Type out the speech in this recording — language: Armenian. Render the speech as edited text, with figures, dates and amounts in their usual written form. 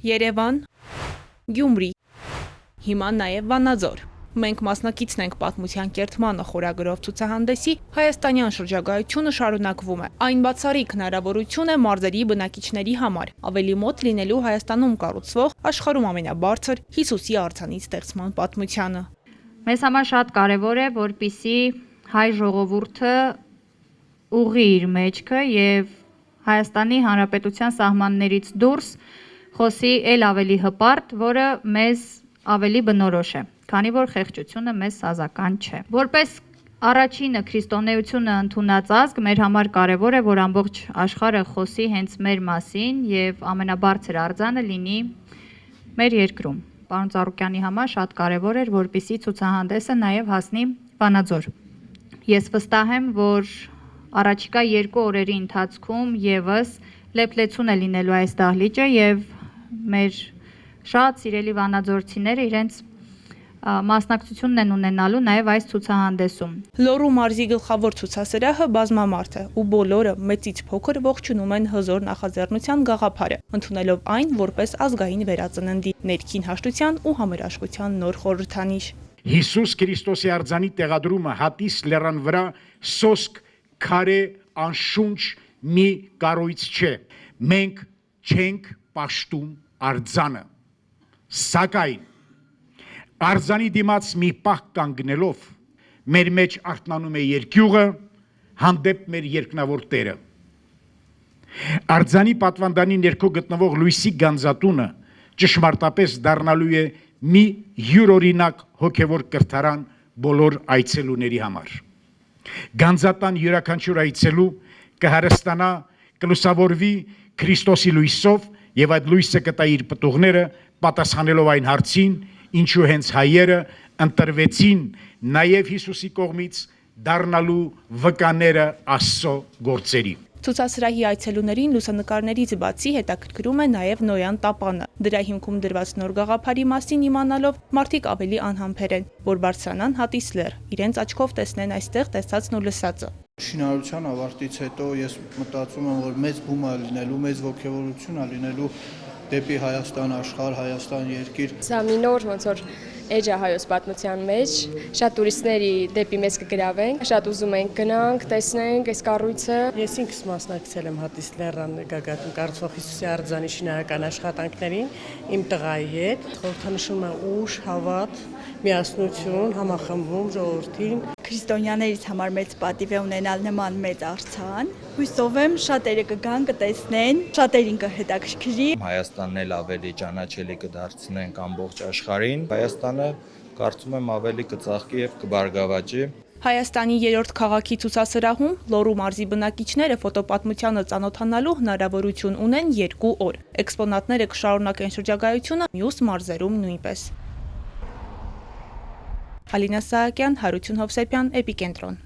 Երևան, Գյումրի, հիմա նաև Վանաձոր։ Մենք մասնակիցն ենք պատմության կերտմանը խորագրով ցուցահանդեսի հայաստանյան շրջագայությունը շարունակվում է։ Այն բացառիկ հնարավորություն է մարզերի բնակիչների համար ավելի մոտ լինելու Հայաստանում կառուցվող աշխարհում ամենաբարձր Հիսուսի արձանի ստեղծման պատմությանը։ Մեզ համար շատ կարևոր է, որպեսզի հայ ժողովուրդը ուղղի իր մեջքը եւ Հայաստանի Հանրապետության սահմաններից դուրս խոսի ել ավելի հպարտ, որը մեզ ավելի բնորոշ է, քանի որ խեղճությունը մեզ սազական չէ։ Որպես առաջինը քրիստոնեությունը ընդունած ազգ, մեր համար կարևոր է, որ ամբողջ աշխարհը խոսի հենց մեր մասին եւ ամենաբարձր արձանը լինի մեր երկրում։ Պարոն Ծառուկյանի համար շատ կարևոր էր, որպեսզի ցուցահանդեսը նաեւ հասնի Վանաձոր։ Ես վստահ եմ, որ առաջիկա 2 օրերի ընթացքում եւս լեփլեցուն է լինելու այս դահլիճը եւ մեր շատ սիրելի վանաձորցիները իրենց մասնակցությունն են ունենալու նաև այս ցուցահանդեսում։ Լոռու մարզի գլխավոր ցուցասրահը բազմամարդ է ու բոլորը մեծից փոքր ողջունում են հզոր նախաձեռնության գաղափարը, ընդունելով այն որպես ազգային վերածննդի, ներքին հաշտության ու համերաշխության նոր խորհրդանիշ։ Հիսուս Քրիստոսի արձանի տեղադրումը հատիս լեռան վրա սոսկ քարե անշունչ մի կառույց չէ։ Մենք չենք պաշտում արձանը, սակայն արձանի դիմաց մի պահ կանգնելով մեր մեջ արթնանում է երկյուղը հանդեպ մեր երկնավոր Տերը։ Արձանի պատվանդանի ներքո գտնվող լույսի գանձատունը ճշմարտապես դառնալու է մի յուրօրինակ հոգևոր կրթարան բոլոր այցելուների համար։ Գանձատան յուրաքանչյուր այցելու կհարստանա, կլուսավորվի Քրիստոսի լույսով եւ այդ լույսը կտա իր պտուղները պատասխանելով այն հարցին, ինչու հենց հայերը ընտրվեցին նաեւ Հիսուսի կողմից դառնալու վկաները Աստծո գործերի։ Ցուցասրահի այցելուներին լուսանկարներից բացի հետաքրքրում է նաև Նոյան տապանը։ Դրա հիմքում դրված նոր գաղափարի մասին իմանալով մարդիկ ավելի անհամբեր են, որ բարձրանան հատիս լեռ, իրենց աչքով տեսնեն այստեղ տեսածն ու լսածը։ Շինարարության ավարտից հետո ես մտածում եմ, որ մեծ բում է լինելու, մեծ ողջավորություն է լինելու դեպի Հայաստան աշխարհ, Հայաստան երկիր։ Սա մի նոր ոնց որ էջ է հայոց պատմության մեջ, շատ տուրիստների դեպի մեզ կգրավենք, շատ ուզում ենք գնանք, տեսնենք այս կառույցը։ Ես ինքս մասնակցել եմ հատիս լեռան գագաթում կառուցվող Հիսուսի արձանի շինարարական աշխատանքներին իմ տղայի հետ։ Խորհրդանշում է ուժ, հավատ, միասնություն, համախմբում ժողովրդին։ Քրիստոնյաներից համար մեծ պատիվ է ունենալ նման մեծ արձան։ Հույսով եմ շատերը կգան, կտեսնեն, շատերին կհետաքրքրի։ Հայաստանն էլ ավելի ճանաչելի կդարձնենք ամբողջ աշխարհին։ Հայաստանը կարծում եմ ավելի կծաղկի եւ կբարգավաճի։ Հայաստանի 3-րդ քաղաքի ցուցասրահում Լոռու մարզի բնակիչները ֆոտոպատմությանը ծանոթանալու հնարավորություն ունեն 2 օր։ Էքսպոնատները կշարունակեն շրջագայությունը մյուս մարզերում նույնպես։ Ալինա Սահակյան, Հարություն Հովսեփյան, Էպիկենտրոն։